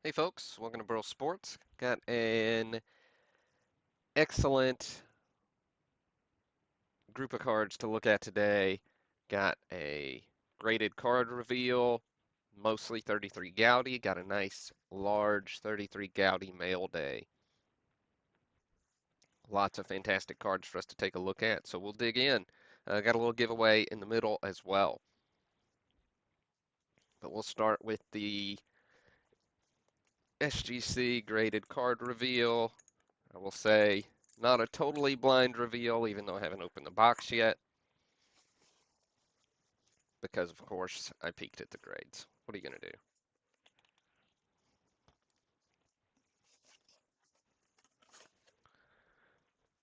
Hey folks, welcome to Burl Sports. Got an excellent group of cards to look at today. Got a graded card reveal, mostly 33 Goudey. Got a nice large 33 Goudey mail day. Lots of fantastic cards for us to take a look at, so we'll dig in. Got a little giveaway in the middle as well. But we'll start with the SGC graded card reveal. I will say not a totally blind reveal, even though I haven't opened the box yet, because of course I peeked at the grades. What are you going to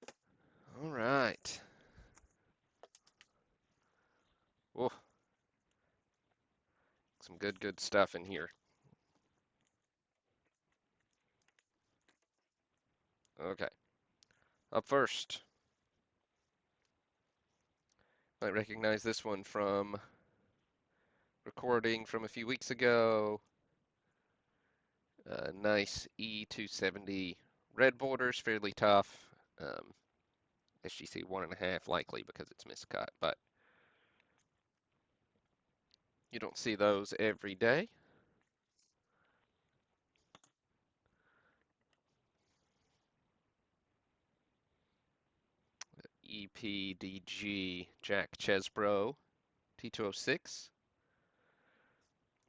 do? All right. Whoa, some good stuff in here. Okay. Up first, might recognize this one from recording from a few weeks ago. Nice E270 red borders, fairly tough. SGC 1.5 likely because it's miscut, but you don't see those every day. EPDG Jack Chesbro T206.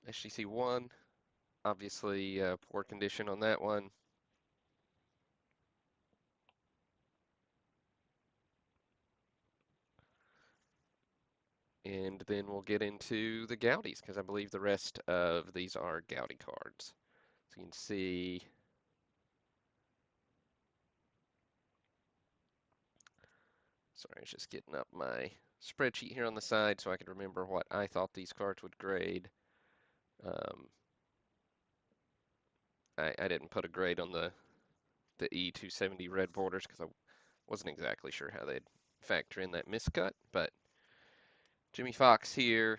SGC 1, obviously poor condition on that one. And then we'll get into the Goudeys, because I believe the rest of these are Goudey cards. So you can see, sorry, I was just getting up my spreadsheet here on the side so I could remember what I thought these cards would grade. Um, I didn't put a grade on the E270 red borders because I wasn't exactly sure how they'd factor in that miscut, but Jimmy Fox here.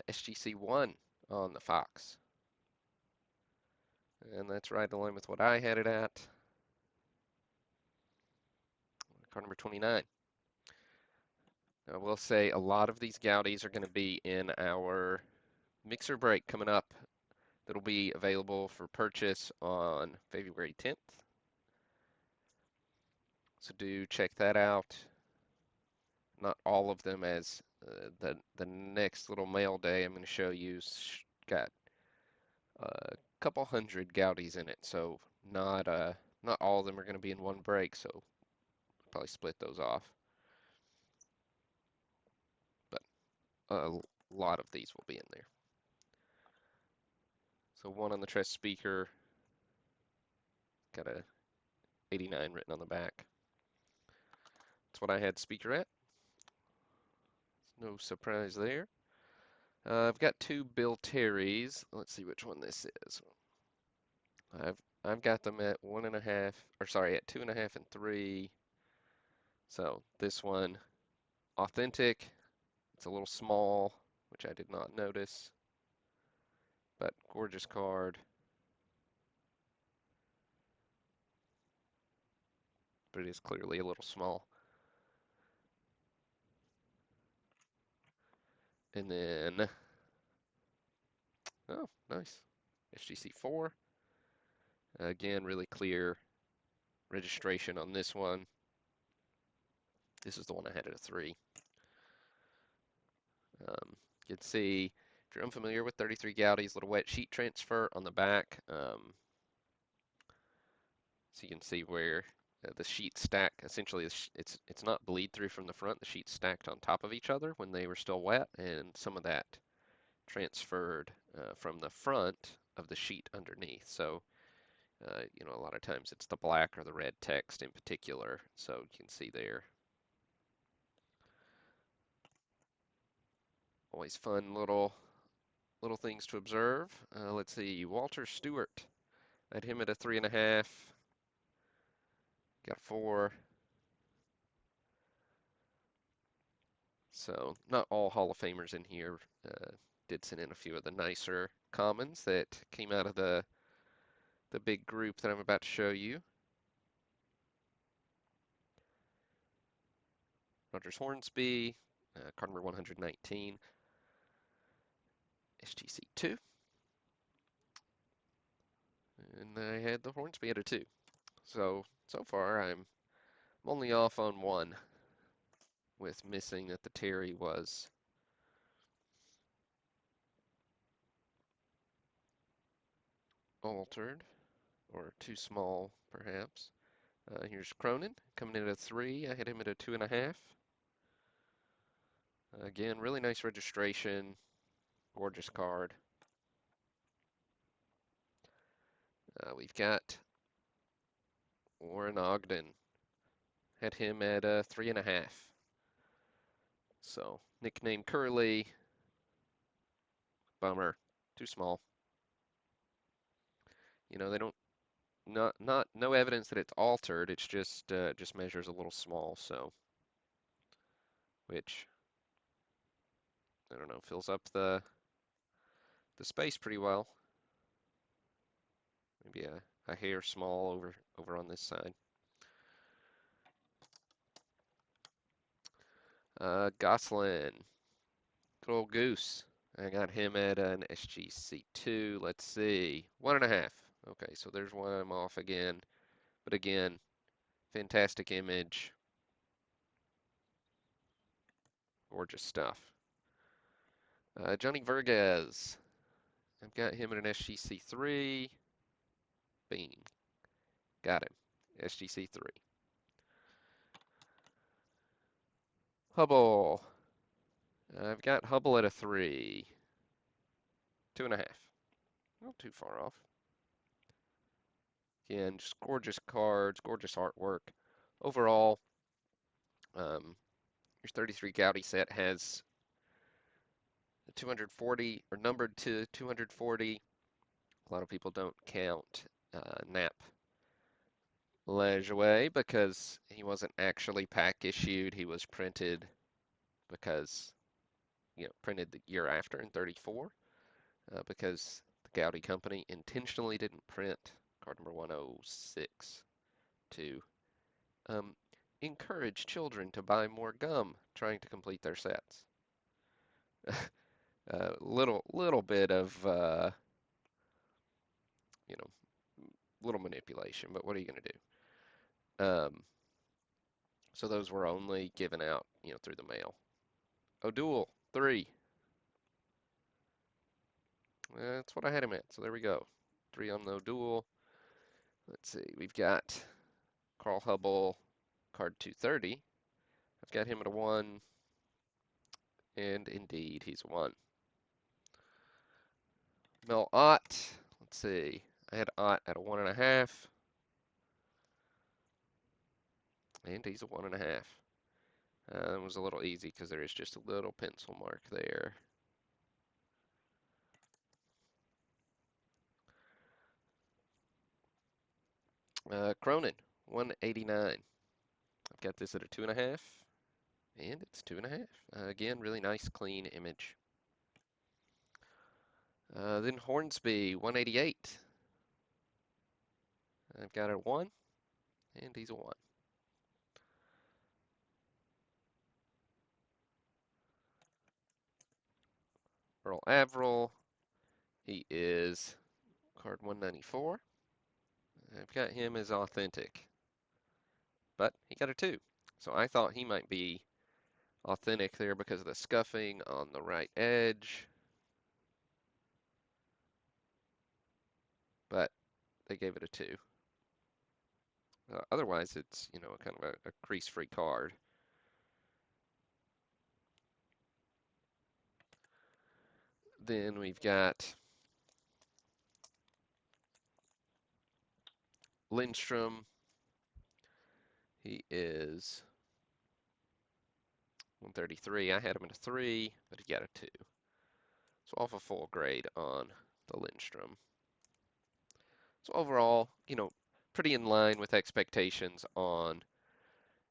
SGC 1 on the Fox. And that's right in line with what I had it at. Card number 29. I will say a lot of these Goudeys are going to be in our mixer break coming up. That'll be available for purchase on February 10th. So do check that out. Not all of them, as the next little mail day I'm going to show you got a couple hundred Goudeys in it. So not all of them are going to be in one break. So probably split those off. But a lot of these will be in there. So one on the Tress speaker, got a 89 written on the back. That's what I had speaker at. No surprise there. I've got two Bill Terrys. Let's see which one this is. I've got them at 1.5, or sorry, at 2.5 and 3. So this one, authentic. It's a little small, which I did not notice, but gorgeous card. But it is clearly a little small. And then, oh, nice. SGC 4. Again, really clear registration on this one. This is the one I had at a 3. You can see, if you're unfamiliar with 33 Goudeys, little wet sheet transfer on the back. So you can see where the sheets stack. Essentially, it's not bleed through from the front. The sheets stacked on top of each other when they were still wet, and some of that transferred from the front of the sheet underneath. So, you know, a lot of times it's the black or the red text in particular. So you can see there. Always fun little things to observe. Let's see, Walter Stewart. I had him at a 3.5. Got 4. So not all Hall of Famers in here. Did send in a few of the nicer commons that came out of the big group that I'm about to show you. Rogers Hornsby, card number 119, SGC 2, and I had the Hornsby at a 2. So far I'm only off on one, with missing that the Terry was altered, or too small, perhaps. Here's Cronin, coming in at a 3. I had him at a 2.5. Again, really nice registration, gorgeous card. We've got Warren Ogden, had him at a 3.5. So, nickname Curly, bummer, too small. You know, they don't, no evidence that it's altered. It's just measures a little small. So, which I don't know, fills up the space pretty well. Maybe a hair small over on this side. Gosselin, good old Goose. I got him at an SGC2. Let's see, 1.5. Okay, so there's one I'm off again. But again, fantastic image, gorgeous stuff. Johnny Vergez, I've got him at an SGC3. Bing, got him, SGC3. Hubble, I've got Hubble at a 3. 2.5. Not too far off. Again, just gorgeous cards, gorgeous artwork. Overall, your 33 Goudey set has 240, or numbered to 240. A lot of people don't count Nap Lejeune because he wasn't actually pack issued. He was printed because, printed the year after in 34, because the Goudey company intentionally didn't print card number 106 to encourage children to buy more gum trying to complete their sets. Little bit of you know little manipulation, but what are you going to do? So those were only given out through the mail. O'Doul 3. That's what I had him at. So there we go. 3 on the O'Doul. Let's see. We've got Carl Hubble, card 230. I've got him at a 1, and indeed he's a 1. Mel Ott. Let's see. I had Ott at a 1.5, and he's a 1.5. It was a little easy because there is just a little pencil mark there. Cronin, 189. I've got this at a 2.5, and it's 2.5. Again, really nice, clean image. Then Hornsby, 188. I've got a 1, and he's a 1. Burl Averill, he is card 194. I've got him as authentic, but he got a 2. So I thought he might be authentic there because of the scuffing on the right edge, but they gave it a 2. Otherwise, it's kind of a crease-free card. Then we've got Lindstrom. He is 133. I had him at a 3, but he got a 2. So off a full grade on the Lindstrom. So overall, pretty in line with expectations on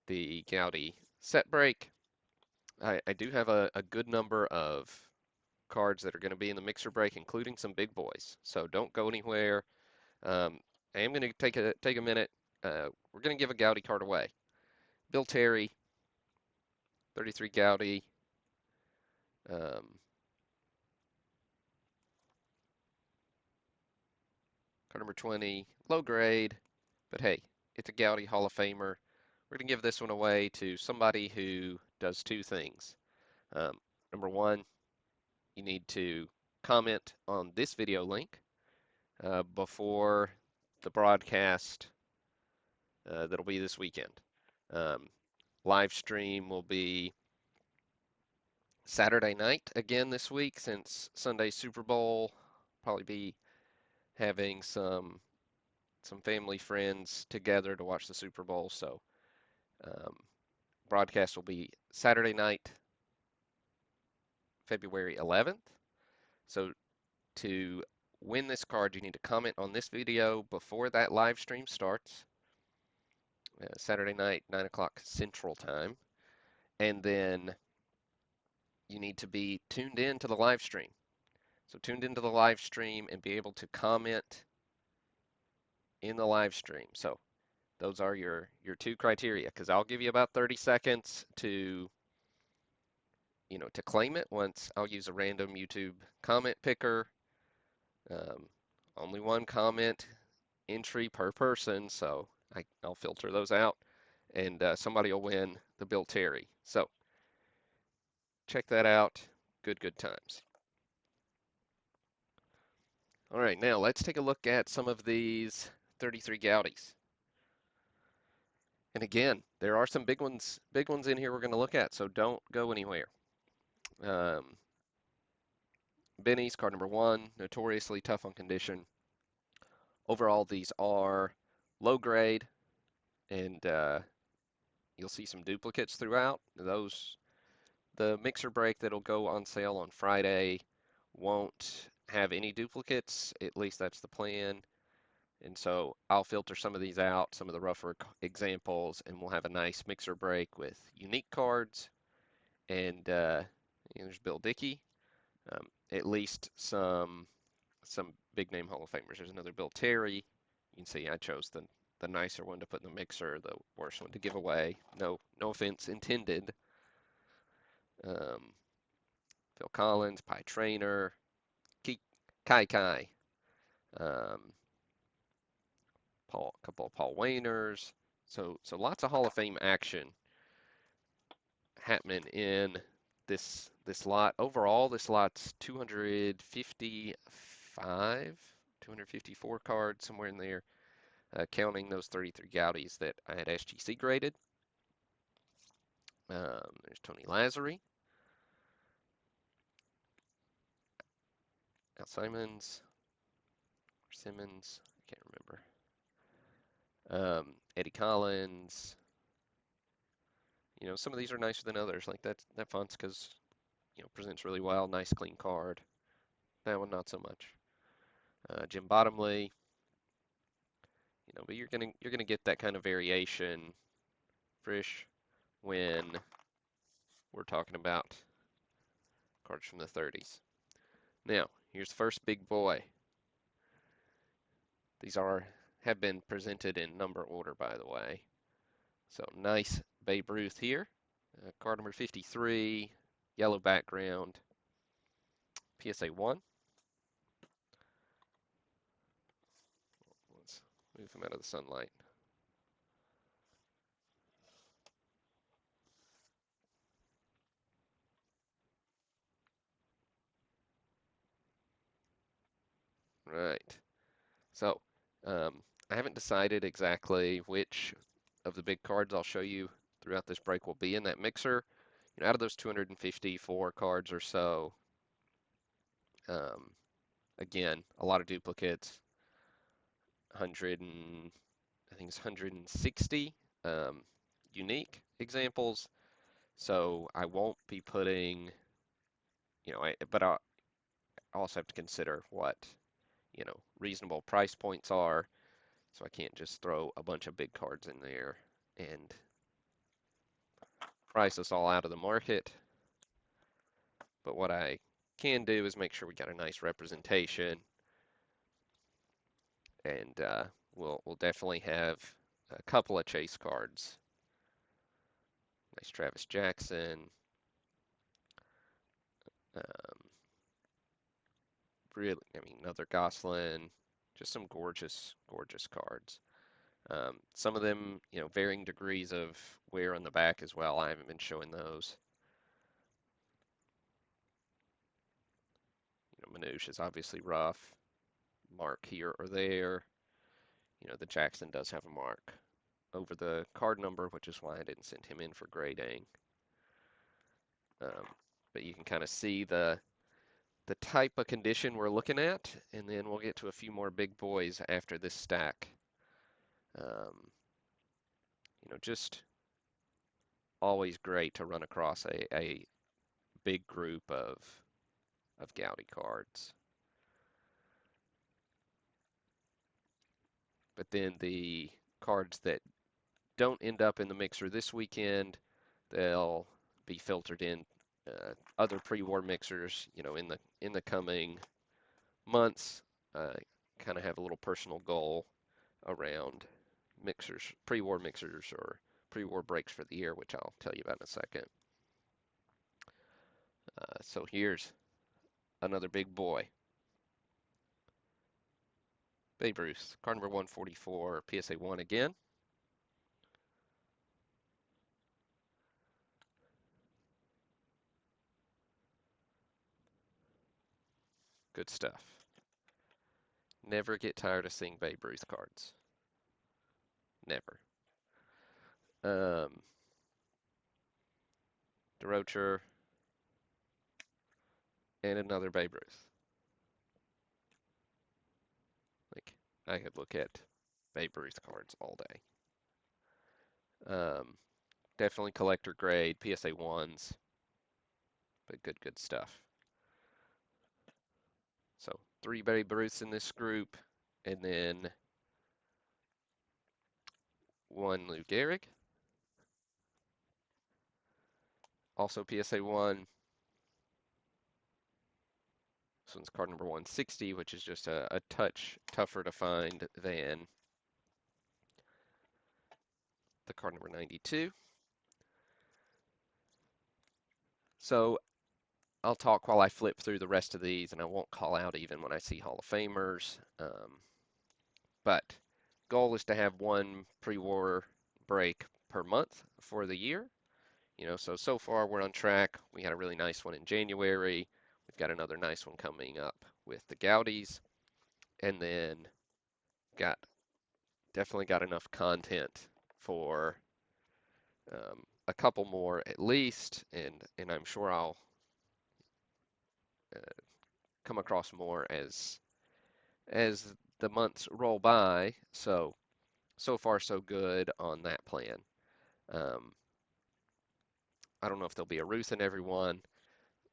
the Goudey set break. I do have a good number of cards that are going to be in the mixer break, including some big boys. So don't go anywhere. Um, I am going to take a minute. We're going to give a Goudey card away. Bill Terry, 33 Goudey. Um, Card number 20, low grade, but hey, it's a Goudey Hall of Famer. We're going to give this one away to somebody who does two things. Um, Number one, you need to comment on this video link before the broadcast that'll be this weekend. Um, Live stream will be Saturday night again this week since Sunday's Super Bowl. Probably be having some family friends together to watch the Super Bowl. So um, broadcast will be Saturday night, February 11th. So to win this card, you need to comment on this video before that live stream starts, Saturday night, 9 o'clock Central Time. And then you need to be tuned in to the live stream. So tuned into the live stream and be able to comment in the live stream. So those are your two criteria, because I'll give you about 30 seconds to to claim it. Once I'll use a random YouTube comment picker. Um, Only one comment entry per person, so I'll filter those out, and somebody will win the Bill Terry. So check that out. Good times. All right, now let's take a look at some of these 33 Goudeys. And again, there are some big ones in here we're going to look at, so don't go anywhere. Um, Benny's card number 1, notoriously tough on condition. Overall, these are low grade, and you'll see some duplicates throughout. The mixer break that'll go on sale on Friday won't have any duplicates. At least that's the plan. And so I'll filter some of these out, some of the rougher examples, and we'll have a nice mixer break with unique cards. And there's Bill Dickey. At least some big name Hall of Famers. There's another Bill Terry. You can see I chose the nicer one to put in the mixer, the worst one to give away. No offense intended. Phil Collins, Pie Trainer, Kai Kai, um, a couple of Paul Wainers. So lots of Hall of Fame action happening in this lot. Overall, this lot's 255, 254 cards, somewhere in there, counting those 33 Goudeys that I had SGC graded. There's Tony Lazzari, Al Simmons, I can't remember. Eddie Collins. Some of these are nicer than others. Like that Fonseca's, presents really well. Nice clean card. That one not so much. Jim Bottomley. But you're gonna get that kind of variation, Frisch, when we're talking about cards from the 30s. Now, here's the first big boy. These have been presented in number order, by the way. So nice Babe Ruth here. Card number 53, yellow background, PSA 1. Let's move him out of the sunlight. Right. So, I haven't decided exactly which of the big cards I'll show you throughout this break will be in that mixer. Out of those 254 cards or so, um, again, a lot of duplicates, 100 and I think it's 160 unique examples. So I won't be putting, but I also have to consider what, reasonable price points are. So I can't just throw a bunch of big cards in there and price us all out of the market. But what I can do is make sure we got a nice representation, and we'll definitely have a couple of chase cards. Nice Travis Jackson. Um, really, I mean, another Goslin. Just some gorgeous, gorgeous cards. Some of them, varying degrees of wear on the back as well. I haven't been showing those. Manouche is obviously rough. Mark here or there. The Jackson does have a mark over the card number, which is why I didn't send him in for grading. Um, but you can kind of see the type of condition we're looking at, and then we'll get to a few more big boys after this stack. Just always great to run across a big group of Goudey cards. But then the cards that don't end up in the mixer this weekend, they'll be filtered in other pre-war mixers, in the coming months. Kind of have a little personal goal around mixers, pre-war mixers or pre-war breaks for the year, which I'll tell you about in a second. So here's another big boy. Babe Ruth, card number 144, PSA 1 again. Good stuff. Never get tired of seeing Babe Ruth cards. Never. Um, DeRocher, and another Babe Ruth. Like, I could look at Babe Ruth cards all day. Definitely collector grade, PSA 1s, but good stuff. So, 3 Babe Ruths in this group, and then 1 Lou Gehrig. Also PSA 1. This one's card number 160, which is just a touch tougher to find than the card number 92. So I'll talk while I flip through the rest of these, and I won't call out even when I see Hall of Famers. But goal is to have one pre-war break per month for the year. So far we're on track. We had a really nice one in January. We've got another nice one coming up with the Goudeys, and then got definitely got enough content for a couple more at least, and I'm sure I'll uh, come across more as the months roll by. So far so good on that plan. Um, I don't know if there'll be a Ruth in every one.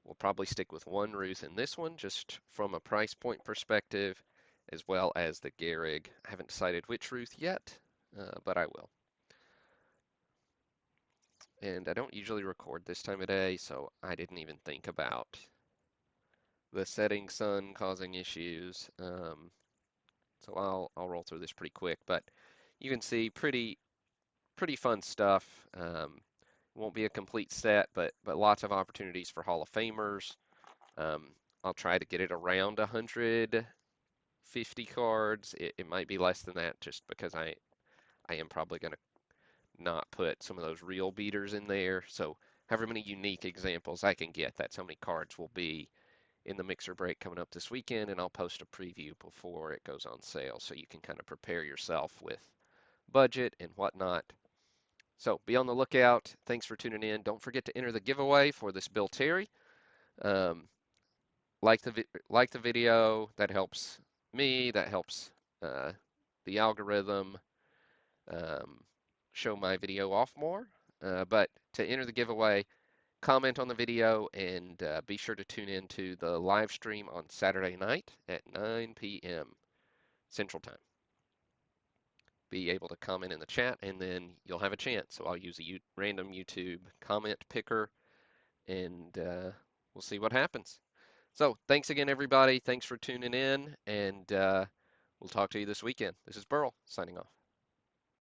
We'll probably stick with one Ruth in this one, just from a price point perspective, as well as the Gehrig. I haven't decided which Ruth yet, but I will. And I don't usually record this time of day, so I didn't even think about the setting sun causing issues. So I'll roll through this pretty quick, but you can see pretty fun stuff. Won't be a complete set, but lots of opportunities for Hall of Famers. I'll try to get it around 150 cards. It might be less than that just because I am probably going to not put some of those real beaters in there. So however many unique examples I can get, that's how many cards will be in the mixer break coming up this weekend, and I'll post a preview before it goes on sale so you can kind of prepare yourself with budget and whatnot. So be on the lookout. Thanks for tuning in. Don't forget to enter the giveaway for this Bill Terry. Um, like the video. That helps me. That helps the algorithm um, show my video off more. But to enter the giveaway, comment on the video and be sure to tune in to the live stream on Saturday night at 9 p.m. Central Time. Be able to comment in the chat and then you'll have a chance. So I'll use a random YouTube comment picker and we'll see what happens. So thanks again, everybody. Thanks for tuning in, and we'll talk to you this weekend. This is Burl signing off.